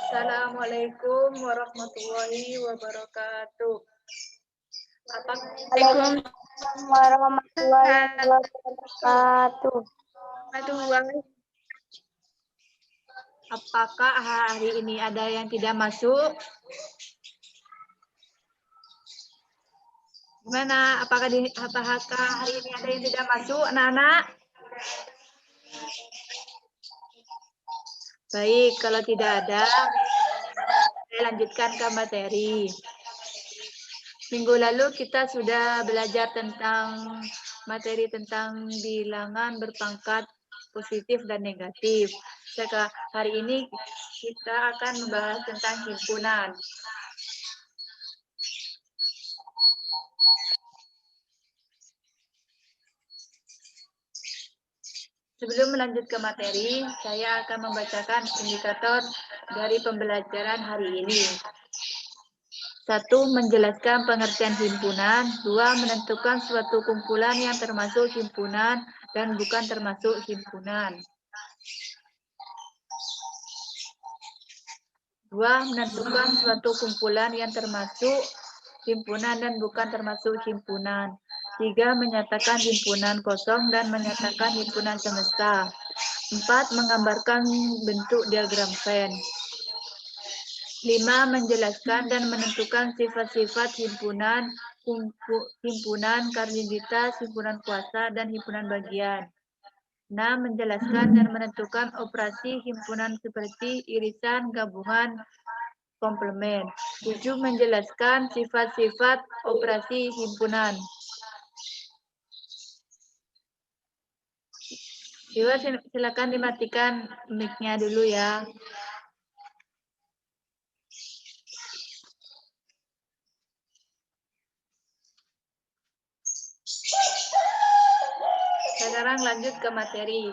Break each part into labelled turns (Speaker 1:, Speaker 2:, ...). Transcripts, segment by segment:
Speaker 1: Assalamualaikum warahmatullahi wabarakatuh.
Speaker 2: Waalaikumsalam warahmatullahi wabarakatuh.
Speaker 1: Apakah hari ini ada yang tidak masuk? Gimana? Apakah hari ini ada yang tidak masuk, anak-anak? Baik, kalau tidak ada, saya lanjutkan ke materi. Minggu lalu kita sudah belajar tentang materi tentang bilangan berpangkat positif dan negatif. Hari ini kita akan membahas tentang himpunan. Sebelum melanjut ke materi, saya akan membacakan indikator dari pembelajaran hari ini. 1. Menjelaskan pengertian himpunan. 2. Menentukan suatu kumpulan yang termasuk himpunan dan bukan termasuk himpunan. 2. Menentukan suatu kumpulan yang termasuk himpunan dan bukan termasuk himpunan. 3. Menyatakan himpunan kosong dan menyatakan himpunan semesta. 4. Menggambarkan bentuk diagram Venn. 5. Menjelaskan dan menentukan sifat-sifat himpunan, karninitas, himpunan kuasa, dan himpunan bagian. 6. Menjelaskan dan menentukan operasi himpunan seperti irisan, gabungan, komplement. 7. Menjelaskan sifat-sifat operasi himpunan. Silakan dimatikan mic-nya dulu ya. Sekarang lanjut ke materi.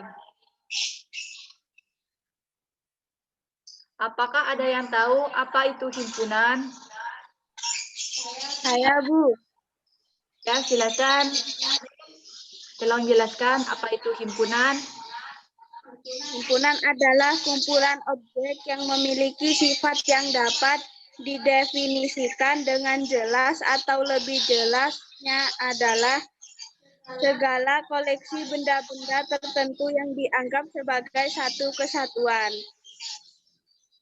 Speaker 1: Apakah ada yang tahu apa itu himpunan?
Speaker 2: Saya, Bu.
Speaker 1: Ya, silakan. Tolong jelaskan apa itu himpunan.
Speaker 2: Himpunan adalah kumpulan objek yang memiliki sifat yang dapat didefinisikan dengan jelas atau lebih jelasnya adalah segala koleksi benda-benda tertentu yang dianggap sebagai satu kesatuan.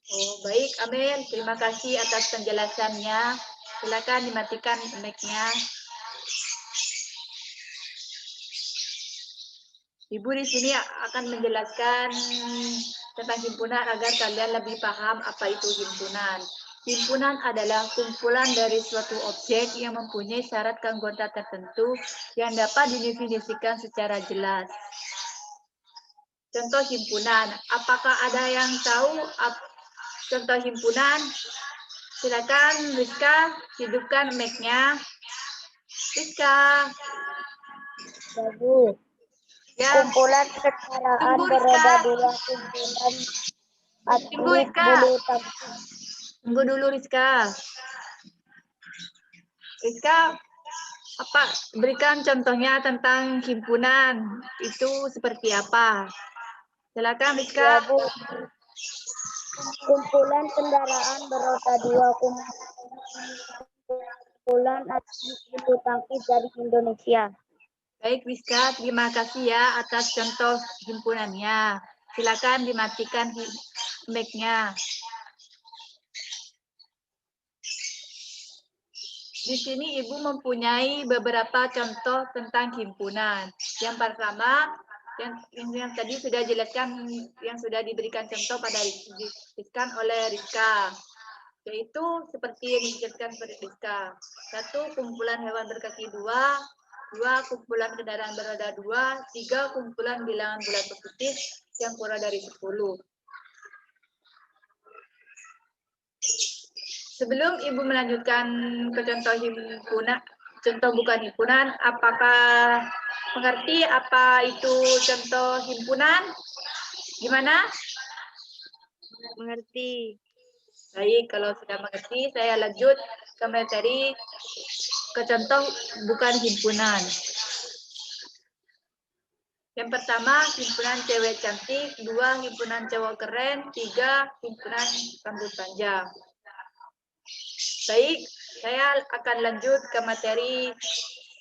Speaker 1: Oh, baik, Amin. Terima kasih atas penjelasannya. Silakan dimatikan mic-nya. Ibu di sini akan menjelaskan tentang himpunan agar kalian lebih paham apa itu himpunan. Himpunan adalah kumpulan dari suatu objek yang mempunyai syarat keanggotaan tertentu yang dapat didefinisikan secara jelas. Contoh himpunan. Apakah ada yang tahu contoh himpunan? Silakan Rizka, hidupkan mic-nya. Rizka.
Speaker 2: Bagus.
Speaker 1: Ya.
Speaker 2: Kumpulan kendaraan beroda dua, kumpulan atlet bulu tangkis.
Speaker 1: Tunggu dulu Rizka. Rizka, berikan contohnya tentang himpunan. Itu seperti apa? Silakan Rizka.
Speaker 2: Ya, Bu. Kumpulan kendaraan beroda dua, kumpulan atlet bulu tangkis dari Indonesia.
Speaker 1: Baik Rizka, terima kasih ya atas contoh himpunannya. Silakan dimatikan mic-nya. Di sini Ibu mempunyai beberapa contoh tentang himpunan. Yang pertama, yang tadi sudah jelaskan, yang sudah diberikan contoh pada oleh Rizka, yaitu seperti yang dijelaskan oleh Rizka. 1. Kumpulan hewan berkaki 2. 2. Kumpulan kendaraan beroda 2. 3. Kumpulan bilangan bulat positif yang kurang dari 10. Sebelum Ibu melanjutkan ke contoh himpunan, contoh bukan himpunan, apakah mengerti apa itu contoh himpunan? Gimana?
Speaker 2: Mengerti.
Speaker 1: Baik, kalau sudah mengerti, saya lanjut ke materi ke contoh bukan himpunan. Yang pertama, himpunan cewek cantik. 2, himpunan cowok keren. 3, himpunan rambut panjang. Baik, saya akan lanjut ke materi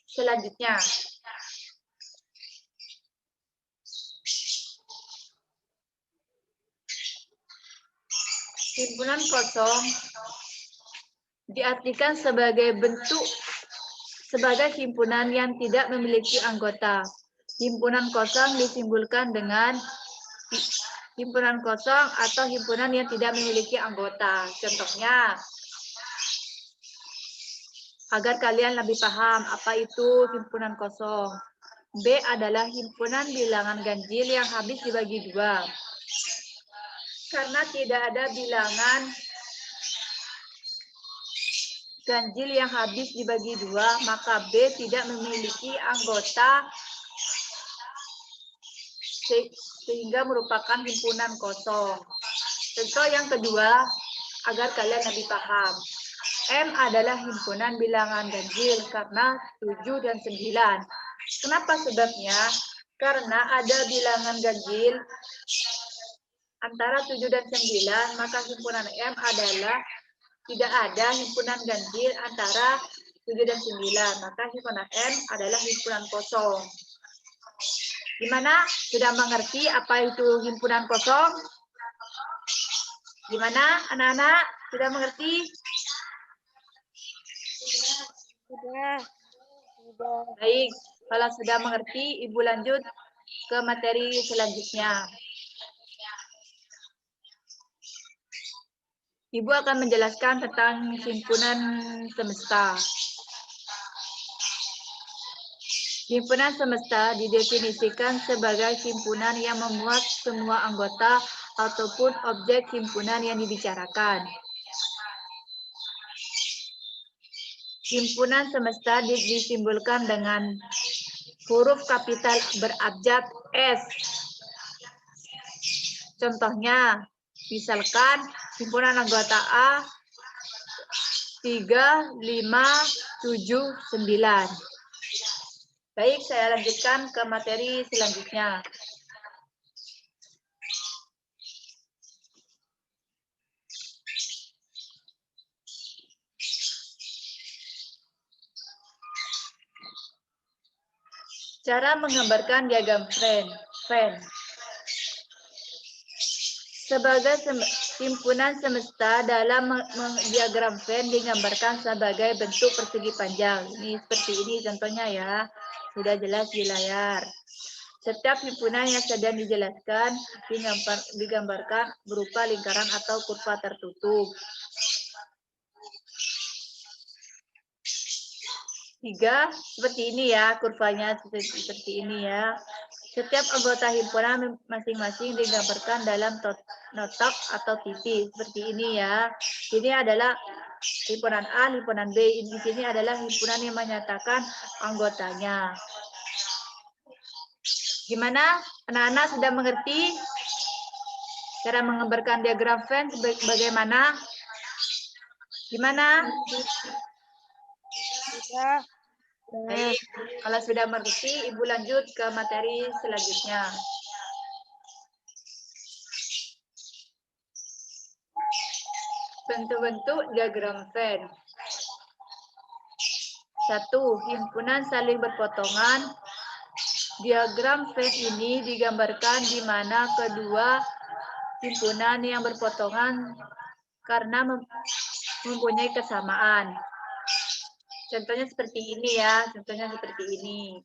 Speaker 1: selanjutnya. Himpunan kosong diartikan sebagai himpunan yang tidak memiliki anggota. Himpunan kosong disimpulkan dengan himpunan kosong atau himpunan yang tidak memiliki anggota. Contohnya, agar kalian lebih paham apa itu himpunan kosong. B adalah himpunan bilangan ganjil yang habis dibagi 2. Karena tidak ada bilangan ganjil yang habis dibagi 2, maka B tidak memiliki anggota sehingga merupakan himpunan kosong. Contoh yang kedua, agar kalian lebih paham. M adalah himpunan bilangan ganjil karena 7 dan 9. Kenapa sebabnya? Karena ada bilangan ganjil antara 7 dan 9, maka himpunan M adalah tidak ada himpunan ganjil antara 7 dan 9, maka himpunan M adalah himpunan kosong. Gimana? Sudah mengerti apa itu himpunan kosong? Gimana anak-anak? Sudah mengerti?
Speaker 2: Sudah.
Speaker 1: Baik, kalau sudah mengerti, Ibu lanjut ke materi selanjutnya. Ibu akan menjelaskan tentang himpunan semesta. Himpunan semesta didefinisikan sebagai himpunan yang memuat semua anggota ataupun objek himpunan yang dibicarakan. Himpunan semesta disimbolkan dengan huruf kapital berabjad S. Contohnya, misalkan himpunan anggota A 3, 5, 7, 9. Baik, saya lanjutkan ke materi selanjutnya. Cara menggambarkan diagram Venn. Sebagai himpunan semesta dalam diagram Venn digambarkan sebagai bentuk persegi panjang. Ini seperti ini contohnya ya. Sudah jelas di layar. Setiap himpunan yang sedang dijelaskan digambarkan berupa lingkaran atau kurva tertutup. 3, seperti ini ya, kurvanya seperti ini ya. Setiap anggota himpunan masing-masing digambarkan dalam notok atau titik, seperti ini ya. Ini adalah himpunan A, himpunan B. Di sini adalah himpunan yang menyatakan anggotanya. Gimana? Anak-anak sudah mengerti cara menggambarkan diagram Venn bagaimana? Gimana?
Speaker 2: Sudah.
Speaker 1: Baik, kalau sudah mengerti, Ibu lanjut ke materi selanjutnya. Bentuk-bentuk diagram Venn. 1. Himpunan saling berpotongan. Diagram Venn ini digambarkan di mana kedua himpunan yang berpotongan karena mempunyai kesamaan. Contohnya seperti ini ya, contohnya seperti ini.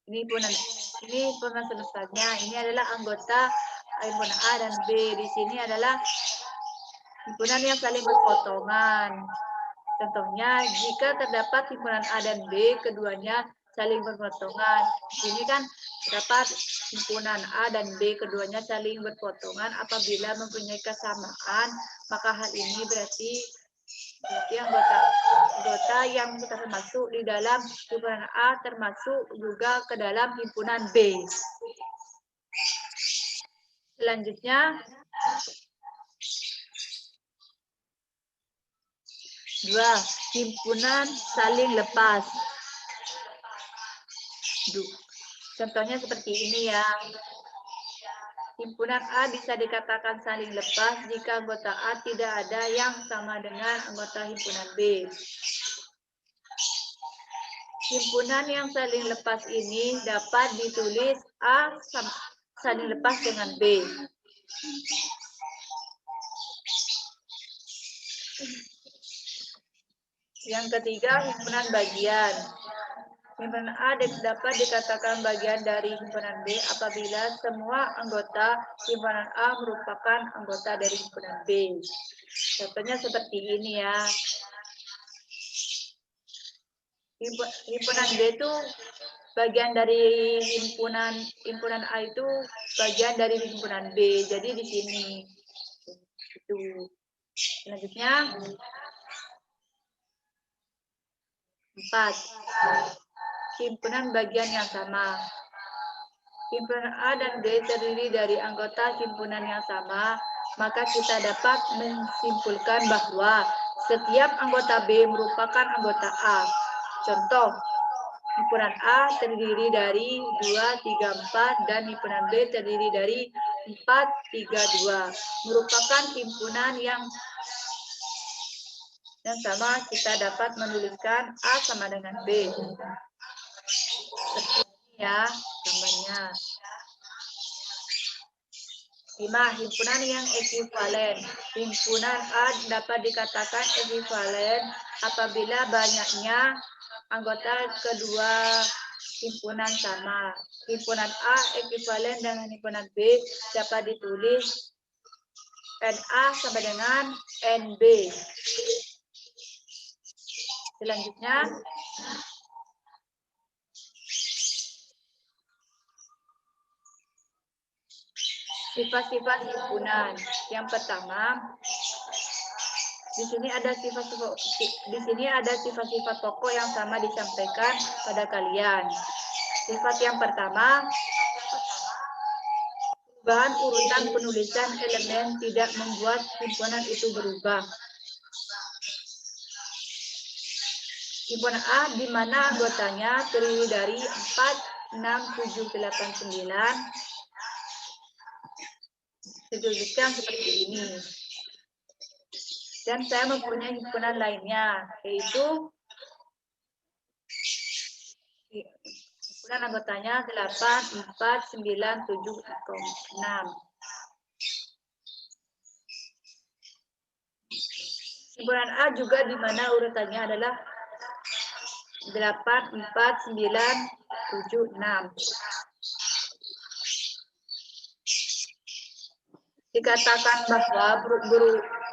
Speaker 1: Ini himpunan semestanya. Ini adalah anggota himpunan A dan B. Di sini adalah himpunan yang saling berpotongan. Contohnya, jika terdapat himpunan A dan B, keduanya saling berpotongan. Ini kan terdapat himpunan A dan B, keduanya saling berpotongan apabila mempunyai kesamaan, maka hal ini berarti anggota yang termasuk di dalam himpunan A termasuk juga ke dalam himpunan B. Selanjutnya, 2. Himpunan saling lepas. Contohnya seperti ini ya. Himpunan A bisa dikatakan saling lepas jika anggota A tidak ada yang sama dengan anggota himpunan B. Himpunan yang saling lepas ini dapat ditulis A saling lepas dengan B. Yang ketiga, himpunan bagian. Himpunan A dapat dikatakan bagian dari himpunan B apabila semua anggota himpunan A merupakan anggota dari himpunan B. Contohnya seperti ini ya. Himpunan B itu bagian dari himpunan A itu bagian dari himpunan B. Jadi di sini. Itu. Selanjutnya 4. Himpunan bagian yang sama. Himpunan A dan B terdiri dari anggota himpunan yang sama, maka kita dapat menyimpulkan bahwa setiap anggota B merupakan anggota A. Contoh, himpunan A terdiri dari 2, 3, 4, dan himpunan B terdiri dari 4, 3, 2. Merupakan himpunan yang sama, kita dapat menuliskan A sama dengan B. Seperti ini ya gambarnya. 5. Himpunan yang ekuivalen. Himpunan A dapat dikatakan ekuivalen apabila banyaknya anggota kedua himpunan sama. Himpunan A ekuivalen dengan himpunan B dapat ditulis NA sama dengan NB. Selanjutnya, sifat-sifat himpunan. Yang pertama, di sini ada sifat-sifat pokok yang sama disampaikan pada kalian. Sifat yang pertama, perubahan urutan penulisan elemen tidak membuat himpunan itu berubah. Himpunan A di mana anggotanya terdiri dari 4, 6, 7, 8, 9. Disebutkan seperti ini. Dan saya mempunyai himpunan lainnya, yaitu himpunan anggotanya 8, 4, 9, 7, 6. Himpunan A juga di mana urutannya adalah 8, 4, 9, 7, 6. Dikatakan bahwa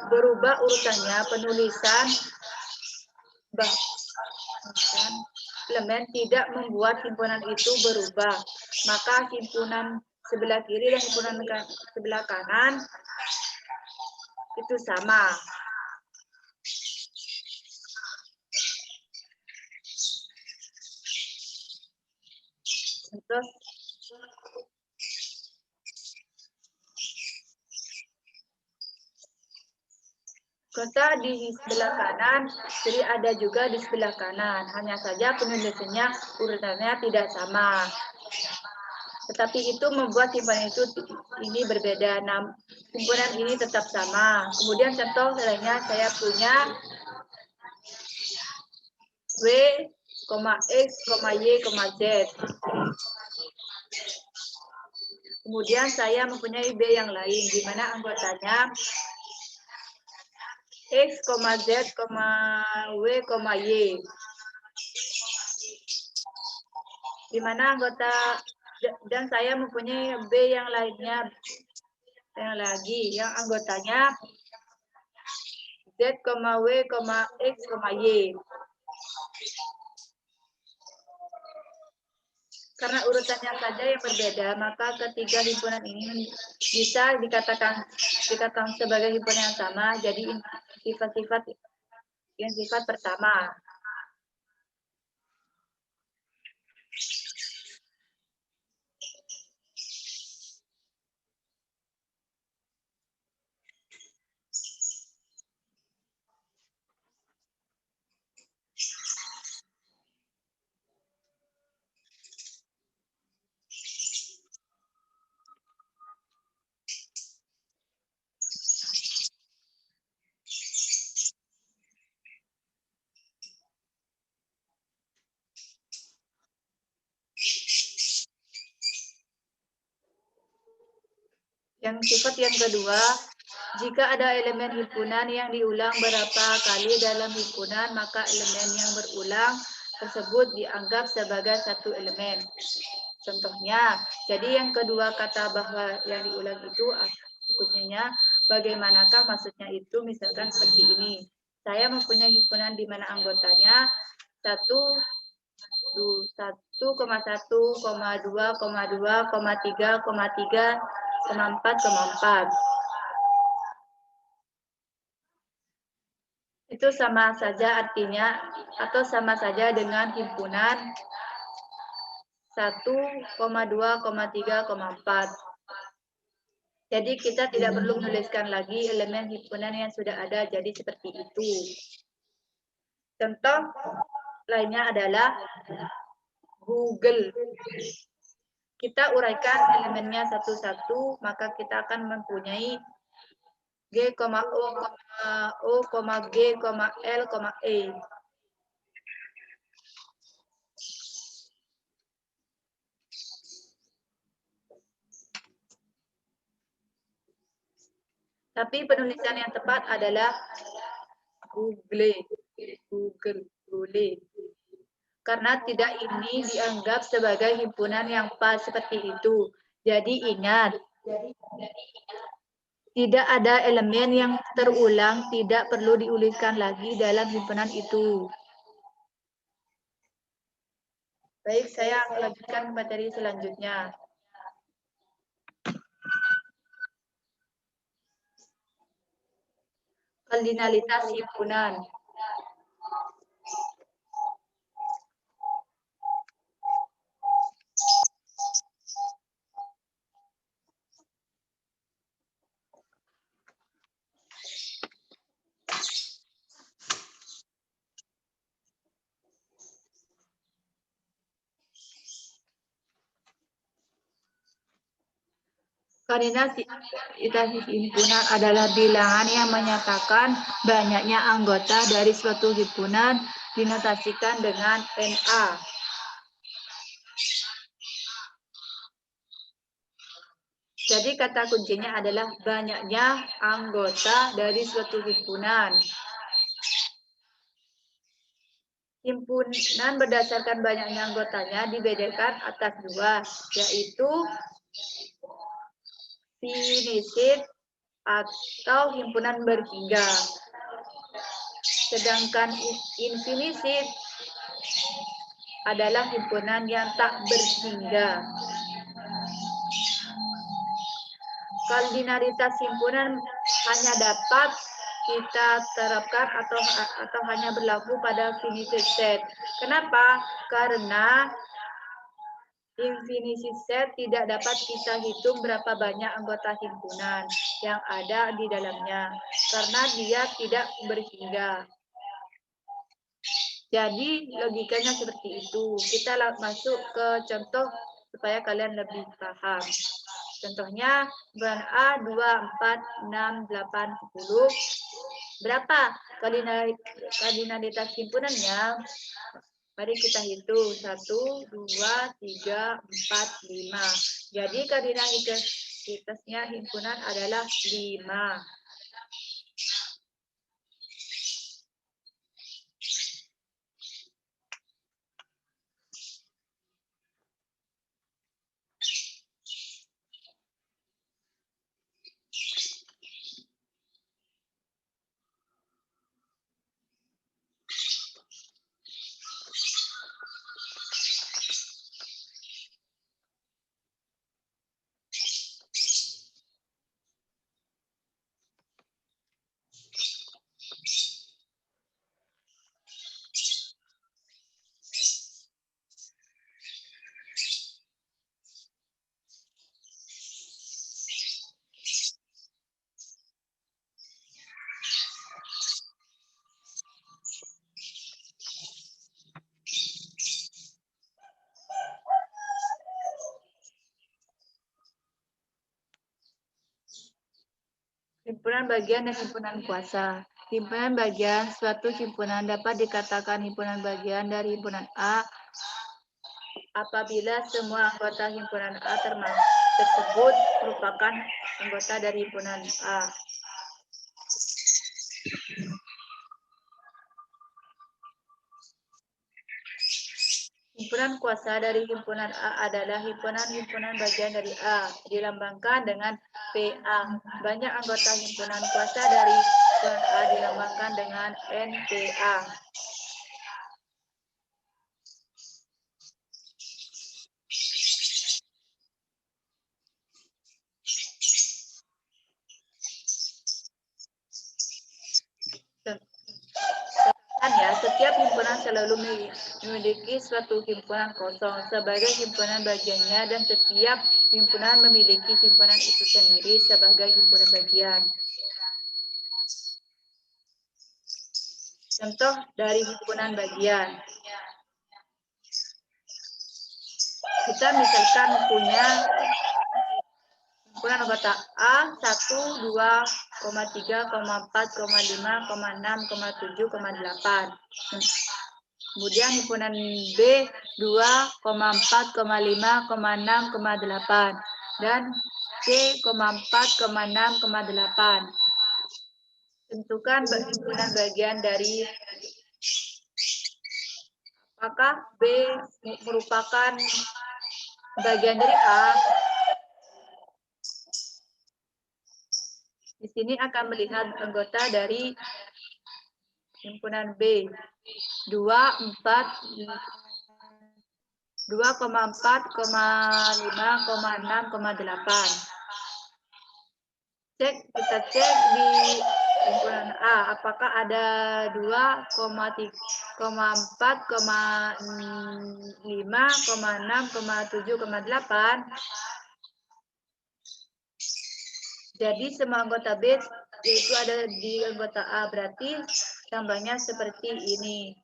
Speaker 1: berubah urutannya penulisan elemen tidak membuat himpunan itu berubah. Maka himpunan sebelah kiri dan himpunan sebelah kanan itu sama. Terus kota di sebelah kanan, jadi ada juga di sebelah kanan. Hanya saja penulisannya urutannya tidak sama. Tetapi itu membuat himpunan itu ini berbeda. Nah, himpunan ini tetap sama. Kemudian contoh lainnya saya punya W, X, Y, Z. Kemudian saya mempunyai B yang lain, di mana anggotanya X, Z, W, Y. Di mana anggota dan saya mempunyai B yang lainnya yang lagi yang anggotanya Z, W, X, Y. Karena urutannya saja yang berbeda, maka ketiga himpunan ini bisa dikatakan sebagai himpunan yang sama. Jadi sifat pertama. Yang sifat yang kedua, jika ada elemen himpunan yang diulang berapa kali dalam himpunan, maka elemen yang berulang tersebut dianggap sebagai satu elemen. Contohnya, jadi yang kedua kata bahwa yang diulang itu berikutnya, bagaimanakah maksudnya itu? Misalkan seperti ini. Saya mempunyai himpunan di mana anggotanya 1,2,3,4,4. Itu sama saja artinya atau sama saja dengan himpunan 1,2,3,4. Jadi kita tidak perlu menuliskan lagi elemen himpunan yang sudah ada, jadi seperti itu. Contoh lainnya adalah Google. Kita uraikan elemennya satu-satu, maka kita akan mempunyai G, O, G, L, E. Tapi penulisan yang tepat adalah Google. Karena tidak ini dianggap sebagai himpunan yang pas seperti itu. Jadi ingat, tidak ada elemen yang terulang, tidak perlu diuliskan lagi dalam himpunan itu. Baik, saya lanjutkan materi selanjutnya. Kardinalitas himpunan. Kardinalitas himpunan adalah bilangan yang menyatakan banyaknya anggota dari suatu himpunan dinotasikan dengan NA. Jadi kata kuncinya adalah banyaknya anggota dari suatu himpunan. Himpunan berdasarkan banyaknya anggotanya dibedakan atas dua, yaitu finisit atau himpunan berhingga. Sedangkan infinisit adalah himpunan yang tak berhingga. Kardinalitas himpunan hanya dapat kita terapkan atau hanya berlaku pada finite set. Kenapa? Karena infinite set tidak dapat kita hitung berapa banyak anggota himpunan yang ada di dalamnya, karena dia tidak berhingga. Jadi logikanya seperti itu. Kita masuk ke contoh supaya kalian lebih paham. Contohnya bulan A 2, 4, 6, 8, 10. Berapa kardinalitas himpunannya? Mari kita hitung. 1, 2, 3, 4, 5. Jadi kardinalitasnya himpunan adalah 5. Himpunan bagian dan himpunan kuasa. Himpunan bagian, suatu himpunan dapat dikatakan himpunan bagian dari himpunan A apabila semua anggota himpunan A tersebut merupakan anggota dari himpunan A. Himpunan kuasa dari himpunan A adalah himpunan-himpunan bagian dari A, dilambangkan dengan PA. Banyak anggota himpunan kuasa dari himpunan A dilambangkan dengan NPA. Setiap himpunan selalu memiliki suatu himpunan kosong sebagai himpunan bagiannya dan setiap himpunan memiliki himpunan itu sendiri sebagai himpunan bagian. Contoh dari himpunan bagian. Kita misalkan punya himpunan anggota A 1, 2, 3, 4, 5, 6, 7, 8. Kemudian himpunan B 2, 4, 5, 6, 8. Dan C, 4, 6, 8. Tentukan himpunan bagian dari apakah B merupakan bagian dari A. Di sini akan melihat anggota dari himpunan B 2, 4, 2,4, 5, 6, 8. Kita cek di himpunan A, apakah ada 2, 4, 5, 6, 7, 8. Jadi semua anggota B yaitu ada di anggota A, berarti tambahnya seperti ini.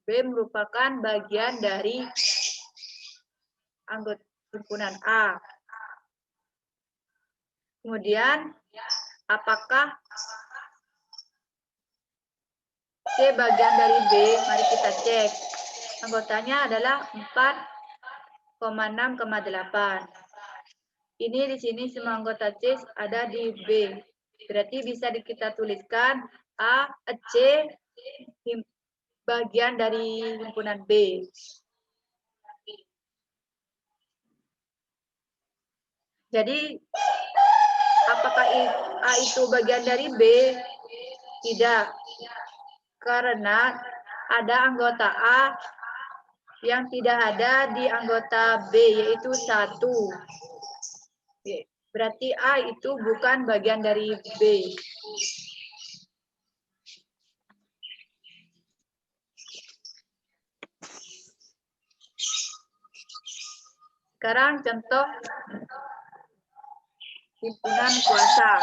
Speaker 1: B merupakan bagian dari anggota himpunan A. Kemudian, apakah C bagian dari B? Mari kita cek. Anggotanya adalah 4, 6, 8. Ini di sini semua anggota C ada di B. Berarti bisa kita tuliskan A, C bagian dari himpunan B. Jadi, apakah A itu bagian dari B? Tidak. Karena ada anggota A yang tidak ada di anggota B, yaitu 1. Berarti A itu bukan bagian dari B. Sekarang contoh himpunan kuasa.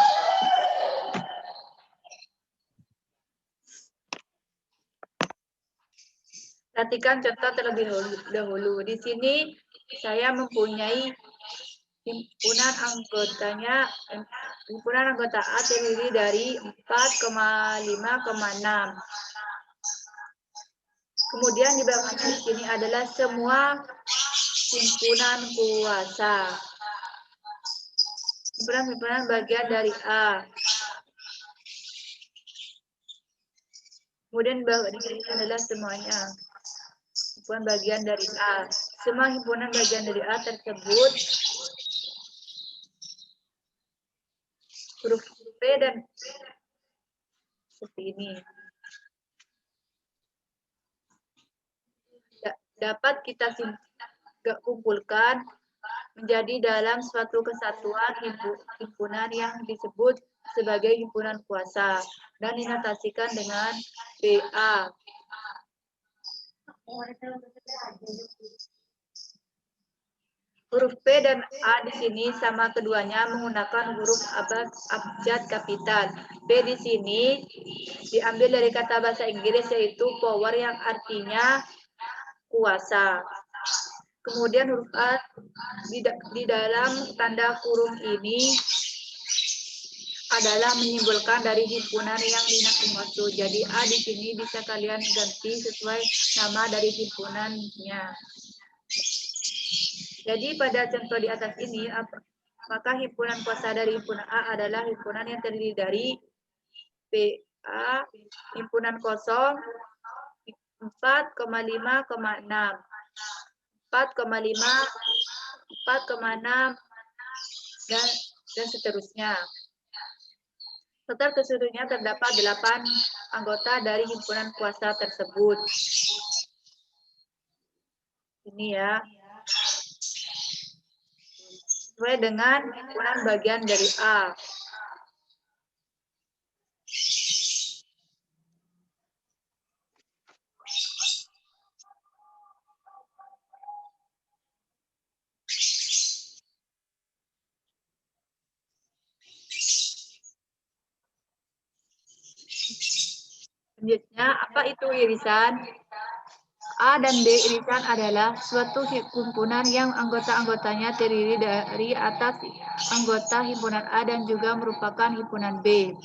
Speaker 1: Perhatikan contoh terlebih dahulu. Di sini saya mempunyai himpunan anggota A terdiri dari 4, 5, 6. Kemudian di bawahnya di sini adalah semua himpunan kuasa. Himpunan bagian dari A. Kemudian di bawah di sini adalah semuanya himpunan bagian dari A. Semua himpunan bagian dari A tersebut huruf P dan seperti ini. Dapat kita kumpulkan menjadi dalam suatu kesatuan himpunan yang disebut sebagai himpunan kuasa dan dinotasikan dengan PA. Huruf P dan A di sini sama keduanya menggunakan huruf abjad kapital. P di sini diambil dari kata bahasa Inggris yaitu power yang artinya kuasa. Kemudian huruf A di dalam tanda kurung ini adalah menyimpulkan dari himpunan yang dimaksud. Jadi A di sini bisa kalian ganti sesuai nama dari himpunannya. Jadi pada contoh di atas ini maka himpunan kuasa dari himpunan A adalah himpunan yang terdiri dari PA, himpunan kosong 4,5,6, 4,5, 4,6, dan seterusnya. Total keseluruhannya terdapat 8 anggota dari himpunan kuasa tersebut. Ini ya. Sesuai dengan himpunan bagian dari A. Selanjutnya, apa itu irisan? A dan B irisan adalah suatu himpunan yang anggota-anggotanya terdiri dari atas anggota himpunan A dan juga merupakan himpunan B.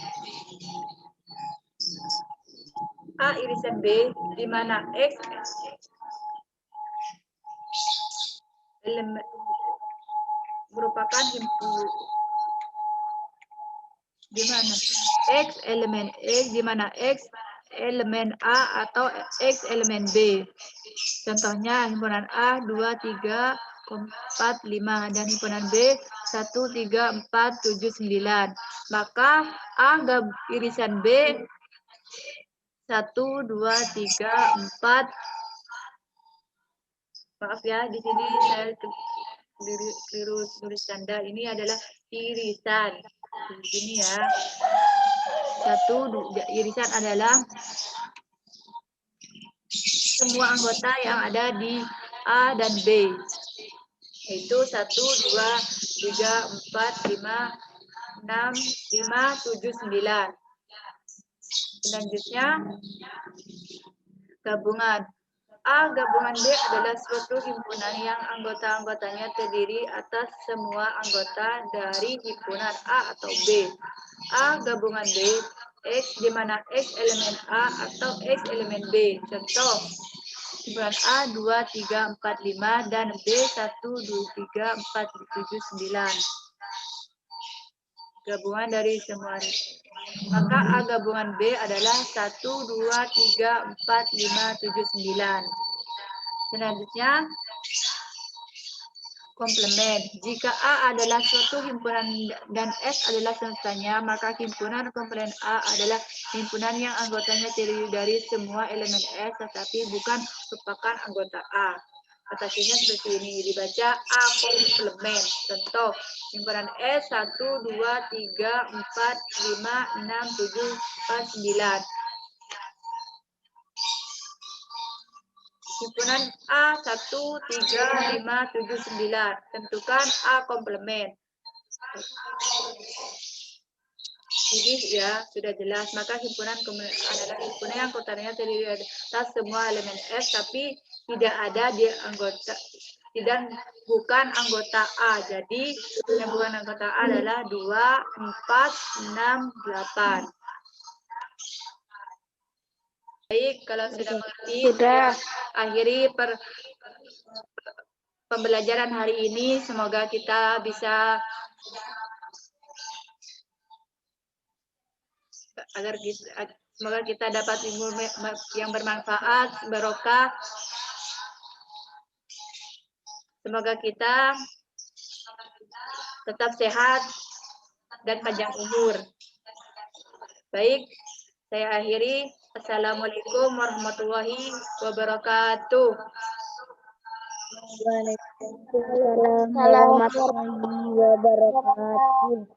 Speaker 1: A irisan B, di mana X merupakan himpunan di mana X elemen X, di mana X elemen A atau X elemen B. Contohnya himpunan A 2, 3, 4, 5 dan himpunan B 1, 3, 4, 7, 9. Maka A irisan B 1, 2, 3, 4. Maaf ya, di sini saya keliru tulis tanda. Ini adalah irisan. Di sini ya. Irisan adalah semua anggota yang ada di A dan B. Yaitu 1, 2, 3, 4, 5, 6, 5, 7, 9. Selanjutnya, gabungan. A gabungan B adalah suatu himpunan yang anggota-anggotanya terdiri atas semua anggota dari himpunan A atau B. A gabungan B, X di mana X elemen A atau X elemen B. Contoh, himpunan A 2, 3, 4, 5 dan B 1, 2, 3, 4, 7, 9. Gabungan dari semua. Maka A gabungan B adalah 1, 2, 3, 4, 5, 7, 9. Selanjutnya, komplement. Jika A adalah suatu himpunan dan S adalah semestanya, maka himpunan komplement A adalah himpunan yang anggotanya terdiri dari semua elemen S, tetapi bukan merupakan anggota A. Atasinya seperti ini, dibaca A komplement. Contoh, himpunan S 1, 2, 3, 4, 5, 6, 7, 8, 9. Himpunan A 1, 3, 5, 7, 9. Tentukan A komplement. Jadi ya sudah jelas. Maka himpunan adalah himpunan yang anggotanya terdiri atas semua elemen S, tapi tidak ada di anggota dan bukan anggota A. Jadi yang bukan anggota A adalah 2, 4, 6, 8. Baik, kalau sudah mengerti,
Speaker 2: Sudah.
Speaker 1: akhiri pembelajaran hari ini. Semoga kita bisa semoga kita dapat ilmu yang bermanfaat, barokah. Semoga kita tetap sehat dan panjang umur. Baik, saya akhiri. Assalamualaikum warahmatullahi wabarakatuh.
Speaker 2: Waalaikumsalam warahmatullahi wabarakatuh.